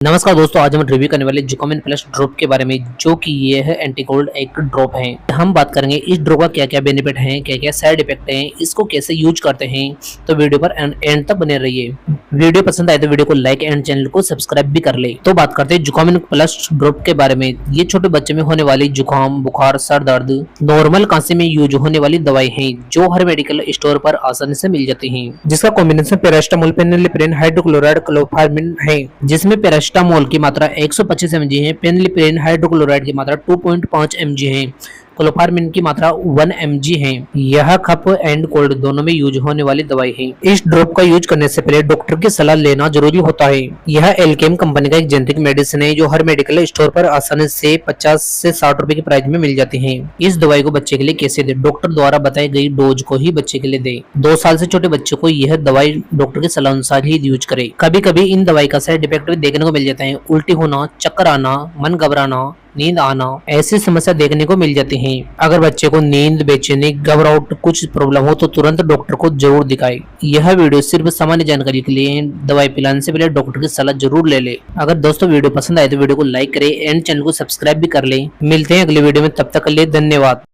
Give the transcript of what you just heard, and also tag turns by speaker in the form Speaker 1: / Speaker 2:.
Speaker 1: नमस्कार दोस्तों, आज हम रिव्यू करने वाले जुकोमिन प्लस ड्रॉप के बारे में, जो कि ये है एंटी कोल्ड एक ड्रॉप है। हम बात करेंगे इस ड्रॉप का क्या क्या बेनिफिट हैं, क्या क्या साइड इफेक्ट हैं, इसको कैसे यूज करते हैं। तो वीडियो पर एंड तक बने रहिए। वीडियो पसंद आए तो वीडियो को लाइक एंड चैनल को सब्सक्राइब भी कर ले। तो बात करते हैं जुकोमिन प्लस ड्रॉप के बारे में। ये छोटे बच्चे में होने वाली जुकाम, बुखार, सर दर्द, नॉर्मल खांसी में यूज होने वाली दवाई है, जो हर मेडिकल स्टोर पर आसानी से मिल जाती है। जिसका कॉम्बिनेशन पैरास्टामोल, फेनिलिप्रिन, हाइड्रोक्लोराइड, क्लोफार्मिन है। जिसमें पैरास्टामोल की मात्रा 125 mg है, फेनिलिप्रिन हाइड्रोक्लोराइड की मात्रा 2.5 mg है, क्लोफार्मिन की मात्रा 1 mg है। यह कफ एंड कोल्ड दोनों में यूज होने वाली दवाई है। इस ड्रॉप का यूज करने से पहले डॉक्टर की सलाह लेना जरूरी होता है। यह एल्केम कंपनी का एक जेनेरिक मेडिसिन है, जो हर मेडिकल स्टोर पर आसानी से 50 से 60 रुपए की प्राइस में मिल जाती है। इस दवाई को बच्चे के लिए कैसे दे? डॉक्टर द्वारा बताई गई डोज को ही बच्चे के लिए दे। 2 साल से छोटे बच्चों को यह दवाई डॉक्टर की सलाह अनुसार ही यूज करे। कभी कभी इन दवाई का साइड इफेक्ट भी देखने को मिल जाता है। उल्टी होना, चक्कर आना, मन घबराना, नींद आना, ऐसी समस्या देखने को मिल जाती है। अगर बच्चे को नींद, बेचैनी, घबराहट कुछ प्रॉब्लम हो तो तुरंत डॉक्टर को जरूर दिखाए। यह वीडियो सिर्फ सामान्य जानकारी के लिए। दवाई पिलाने से पहले डॉक्टर की सलाह जरूर ले ले। अगर दोस्तों वीडियो पसंद आए तो वीडियो को लाइक करें एंड चैनल को सब्सक्राइब भी कर ले। मिलते हैं अगले वीडियो में, तब तक के लिए धन्यवाद।